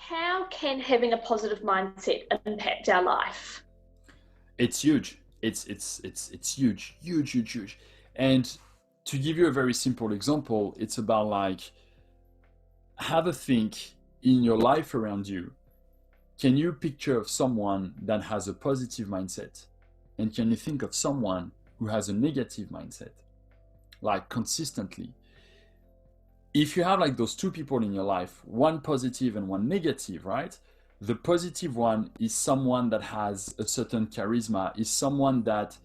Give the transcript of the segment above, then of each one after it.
How can having a positive mindset impact our life? It's huge. It's huge, huge, huge, huge. And to give you a very simple example, it's about like have a think in your life around you. Can you picture of someone that has a positive mindset? And can you think of someone who has a negative mindset? Like consistently. If you have like those two people in your life, one positive and one negative, right? The positive one is someone that has a certain charisma, is someone that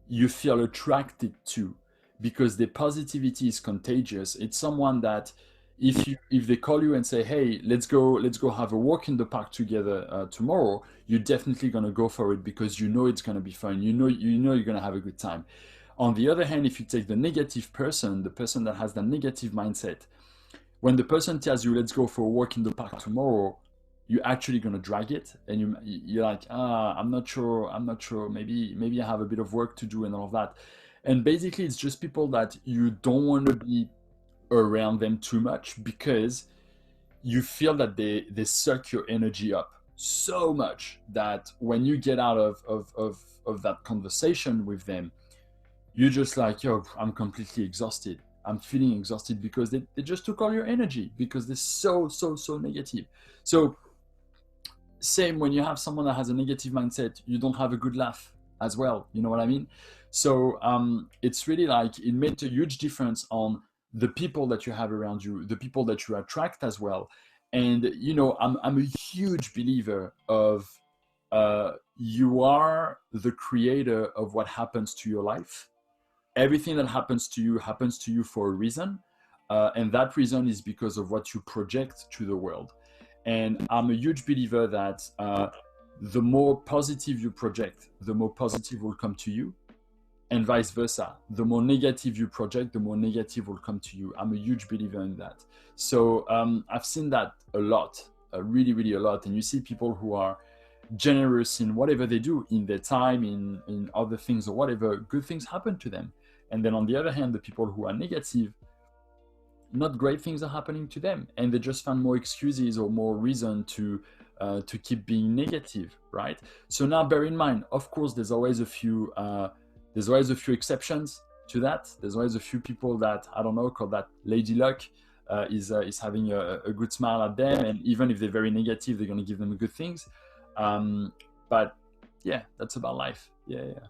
you feel attracted to because their positivity is contagious. It's someone that if they call you and say, "Hey, let's go have a walk in the park together tomorrow," you're definitely gonna go for it because you know it's gonna be fun. You know you're gonna have a good time. On the other hand, if you take the negative person, the person that has the negative mindset, when the person tells you let's go for a walk in the park tomorrow, you're actually going to drag it and you're like, I'm not sure, maybe I have a bit of work to do and all of that. And basically it's just people that you don't want to be around them too much because you feel that they suck your energy up so much that when you get out of that conversation with them, you're just like, yo, I'm completely exhausted. I'm feeling exhausted because they just took all your energy because they're so negative. So same when you have someone that has a negative mindset, you don't have a good laugh as well. You know what I mean? So it's really like it made a huge difference on the people that you have around you, the people that you attract as well. And I'm a huge believer of you are the creator of what happens to your life. Everything that happens to you for a reason, and that reason is because of what you project to the world. And I'm a huge believer that the more positive you project, the more positive will come to you, and vice versa. The more negative you project, the more negative will come to you. I'm a huge believer in that. So I've seen that a lot, really, really a lot. And you see people who are generous in whatever they do, in their time, in other things or whatever, good things happen to them. And then on the other hand, the people who are negative, not great things are happening to them, and they just find more excuses or more reason to keep being negative, right? So now, bear in mind, of course, there's always a few exceptions to that. There's always a few people that I don't know, call that lady luck, is having a good smile at them, and even if they're very negative, they're going to give them good things. But yeah, that's about life. Yeah, yeah.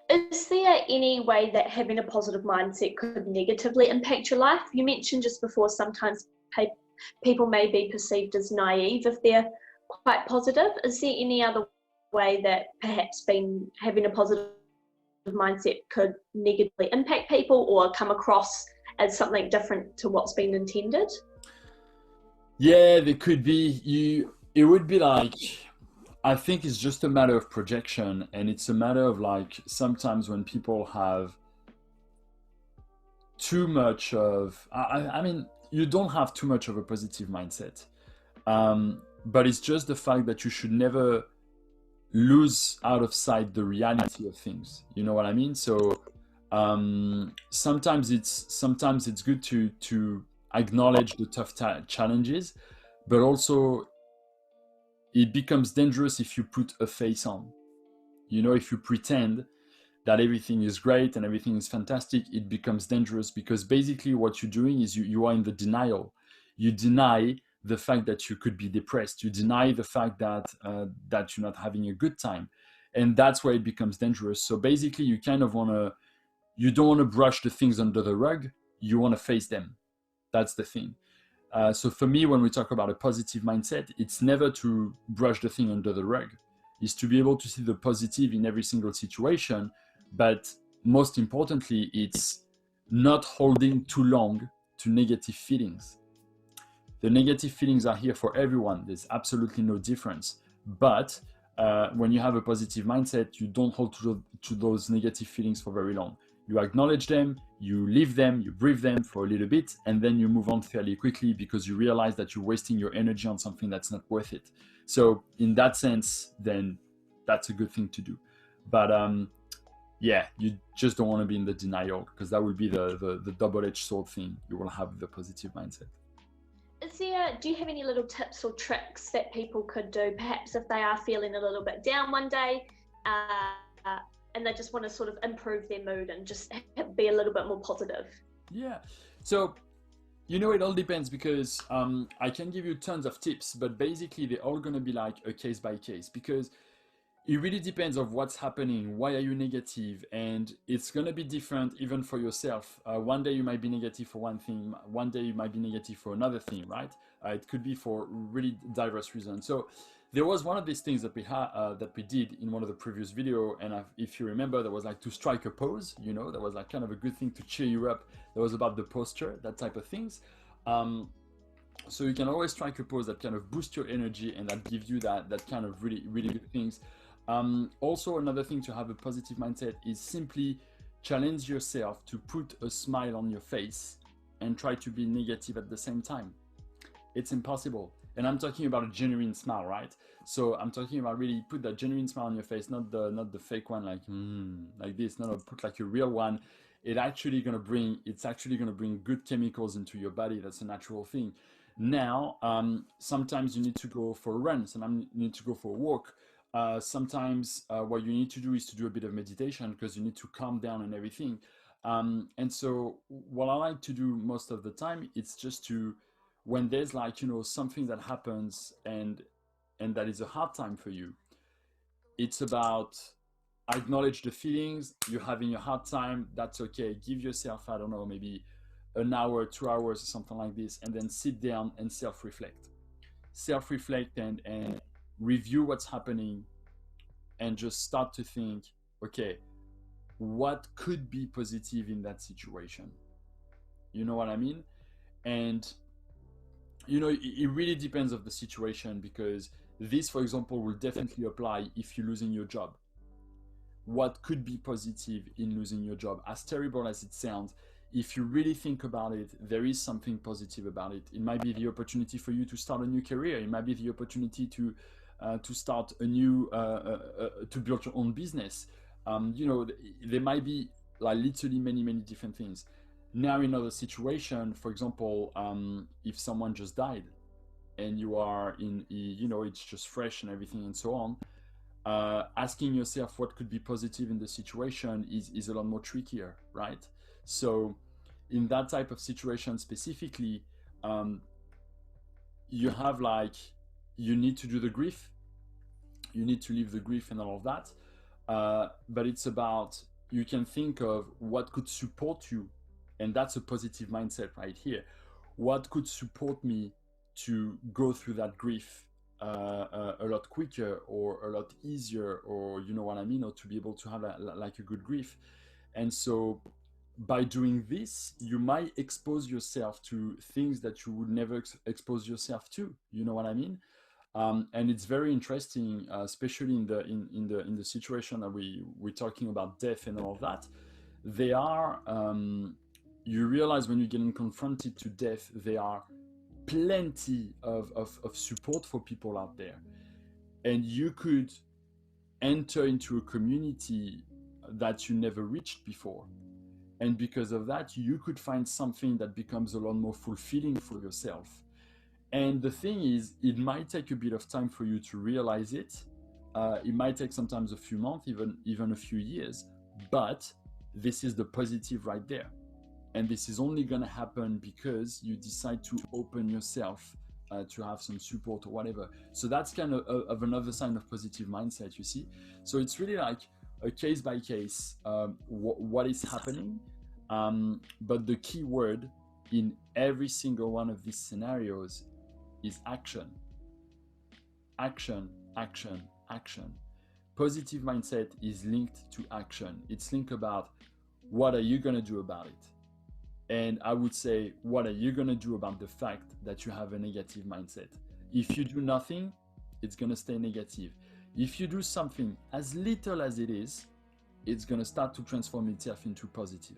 Is there any way that having a positive mindset could negatively impact your life? You mentioned just before sometimes people may be perceived as naive if they're quite positive. Is there any other way that perhaps having a positive mindset could negatively impact people or come across as something different to what's been intended? Yeah, there could be. It would be like, I think it's just a matter of projection, and it's a matter of like sometimes when people have too much of, I mean, you don't have too much of a positive mindset, but it's just the fact that you should never lose out of sight the reality of things. You know what I mean? So sometimes it's good to acknowledge the tough challenges, but also it becomes dangerous if you put a face on. If you pretend that everything is great and everything is fantastic, it becomes dangerous because basically what you're doing is you are in the denial. You deny the fact that you could be depressed. You deny the fact that you're not having a good time, and that's where it becomes dangerous. So basically, you don't want to brush the things under the rug. You want to face them. That's the thing. So for me, when we talk about a positive mindset, it's never to brush the thing under the rug. It's to be able to see the positive in every single situation, but most importantly, it's not holding too long to negative feelings. The negative feelings are here for everyone. There's absolutely no difference. But when you have a positive mindset, you don't hold to those negative feelings for very long. You acknowledge them, you live them, you breathe them for a little bit, and then you move on fairly quickly because you realize that you're wasting your energy on something that's not worth it. So in that sense, then that's a good thing to do. But yeah, you just don't want to be in the denial because that will be the double-edged sword thing you will have with the positive mindset. Is do you have any little tips or tricks that people could do, perhaps if they are feeling a little bit down one day, and they just want to sort of improve their mood and just be a little bit more positive? Yeah. So, you know, it all depends because I can give you tons of tips, but basically they're all going to be like a case by case because it really depends of what's happening. Why are you negative? And it's going to be different even for yourself. One day you might be negative for one thing. One day you might be negative for another thing, right? It could be for really diverse reasons. So there was one of these things that we had that we did in one of the previous video. And if you remember, there was like to strike a pose, you know, that was like kind of a good thing to cheer you up. That was about the posture, that type of things. So you can always strike a pose that kind of boosts your energy and that gives you that kind of really, really good things. Also, another thing to have a positive mindset is simply challenge yourself to put a smile on your face and try to be negative at the same time. It's impossible. And I'm talking about a genuine smile, right? So I'm talking about really put that genuine smile on your face, not the fake one like this. No, put like a real one. It's actually gonna bring good chemicals into your body. That's a natural thing. Now, sometimes you need to go for a run. Sometimes you need to go for a walk. Sometimes what you need to do is to do a bit of meditation because you need to calm down and everything. And so what I like to do most of the time, it's just to, when there's like, you know, something that happens and that is a hard time for you, it's about acknowledge the feelings. You're having a hard time. That's okay. Give yourself, I don't know, maybe an hour, 2 hours or something like this, and then sit down and self-reflect and review what's happening and just start to think, okay, what could be positive in that situation? You know what I mean? And you know, it really depends of the situation because this, for example, will definitely apply if you're losing your job. What could be positive in losing your job? As terrible as it sounds, if you really think about it, there is something positive about it. It might be the opportunity for you to start a new career. It might be the opportunity to start a new, to build your own business. You know, there might be like literally many, many different things. Now, in other situation, for example, if someone just died and you are in, you know, it's just fresh and everything and so on, asking yourself what could be positive in the situation is a lot more trickier, right? So in that type of situation specifically, you have like, you need to do the grief, you need to live the grief and all of that. But it's about, you can think of what could support you. And that's a positive mindset right here. What could support me to go through that grief a lot quicker or a lot easier, or you know what I mean, or to be able to have like a good grief. And so by doing this, you might expose yourself to things that you would never expose yourself to. You know what I mean? And it's very interesting, especially in the situation that we're talking about death and all of that. They are, you realize when you're getting confronted to death, there are plenty of support for people out there. And you could enter into a community that you never reached before. And because of that, you could find something that becomes a lot more fulfilling for yourself. And the thing is, it might take a bit of time for you to realize it. It might take sometimes a few months, even a few years, but this is the positive right there. And this is only going to happen because you decide to open yourself to have some support or whatever. So that's kind of another sign of positive mindset, you see. So it's really like a case by case, what is happening. But the key word in every single one of these scenarios is action. Action, action, action. Positive mindset is linked to action. It's linked about what are you going to do about it? And I would say, what are you going to do about the fact that you have a negative mindset? If you do nothing, it's going to stay negative. If you do something as little as it is, it's going to start to transform itself into positive.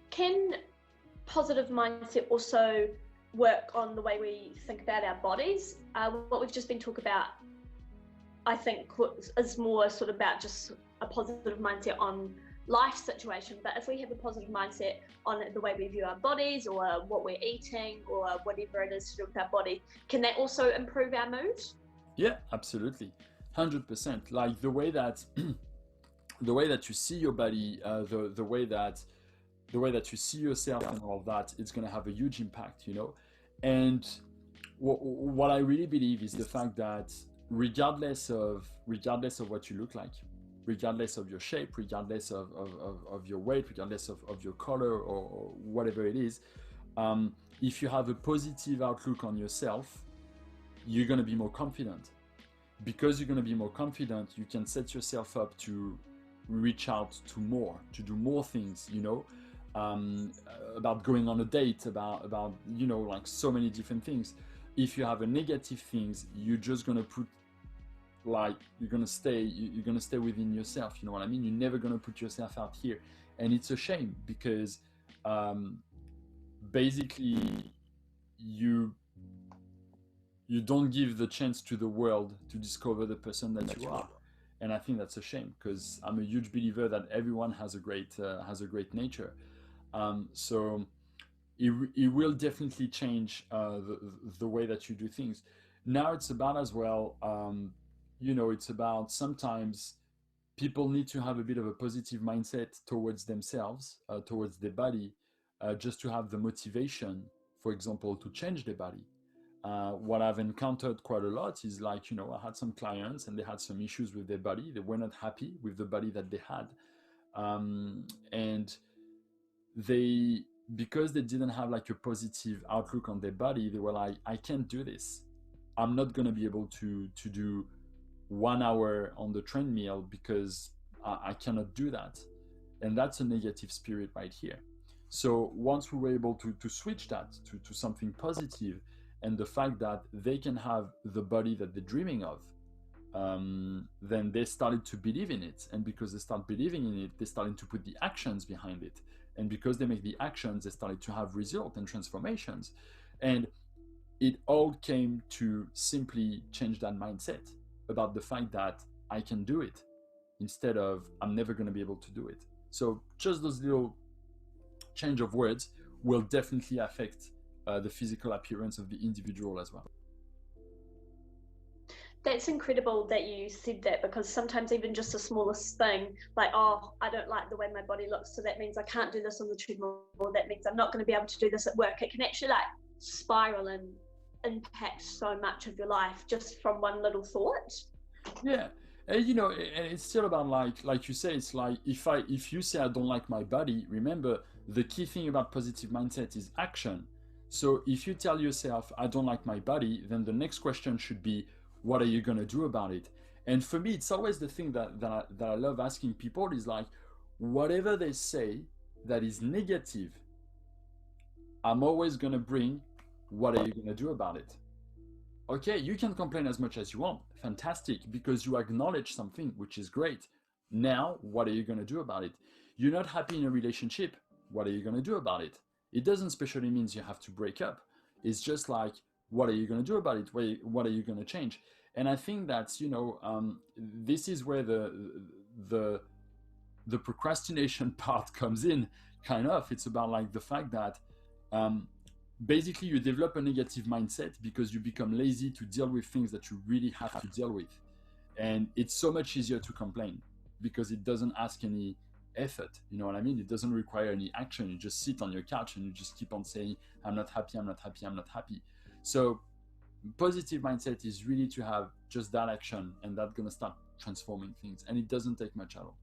Can positive mindset also work on the way we think about our bodies? What we've just been talking about, I think, is more sort of about just a positive mindset on life situation. But if we have a positive mindset on the way we view our bodies or what we're eating or whatever it is to do with our body, can that also improve our mood? Yeah, absolutely. 100%. Like the way that the way that you see your body, the way that you see yourself and all of that, it's going to have a huge impact, you know. And what I really believe is the fact that regardless of what you look like, regardless of your shape, regardless of your weight, regardless of your color or whatever it is, if you have a positive outlook on yourself, you're going to be more confident. Because you're going to be more confident, you can set yourself up to reach out to more, to do more things, you know, about going on a date, about you know, like so many different things. If you have a negative things, you're just going to put, like, you're going to stay within yourself, you know what I mean? You're never going to put yourself out here. And it's a shame because basically you don't give the chance to the world to discover the person that you are. And I think that's a shame because I'm a huge believer that everyone has a great nature. So it will definitely change the way that you do things. Now it's about as well, you know, it's about sometimes people need to have a bit of a positive mindset towards themselves, towards their body, just to have the motivation, for example, to change their body. What I've encountered quite a lot is, like, you know, I had some clients and they had some issues with their body. They were not happy with the body that they had. And they, because they didn't have like a positive outlook on their body, they were like, I can't do this. I'm not going to be able to do 1 hour on the treadmill because I cannot do that. And that's a negative spirit right here. So once we were able to switch that to something positive, and the fact that they can have the body that they're dreaming of, then they started to believe in it. And because they start believing in it, they started to put the actions behind it. And because they make the actions, they started to have results and transformations. And it all came to simply change that mindset about the fact that I can do it instead of I'm never going to be able to do it. So just those little change of words will definitely affect the physical appearance of the individual as well. That's incredible that you said that, because sometimes even just the smallest thing, like, oh, I don't like the way my body looks, so that means I can't do this on the treadmill, or that means I'm not going to be able to do this at work. It can actually like spiral and impact so much of your life just from one little thought. Yeah. And, you know, and it's still about like you say, it's like if you say I don't like my body, remember the key thing about positive mindset is action. So if you tell yourself I don't like my body, then the next question should be, what are you going to do about it? And for me, it's always the thing that I love asking people is like, whatever they say that is negative, I'm always going to bring, what are you going to do about it? Okay, you can complain as much as you want. Fantastic, because you acknowledge something, which is great. Now, what are you going to do about it? You're not happy in a relationship. What are you going to do about it? It doesn't specially mean you have to break up. It's just like, what are you going to do about it? What are you going to change? And I think that's, you know, this is where the procrastination part comes in, kind of. It's about like the fact that basically you develop a negative mindset because you become lazy to deal with things that you really have to deal with. And it's so much easier to complain because it doesn't ask any effort. You know what I mean? It doesn't require any action. You just sit on your couch and you just keep on saying, I'm not happy, I'm not happy, I'm not happy. So positive mindset is really to have just that action, and that's going to start transforming things. And it doesn't take much at all.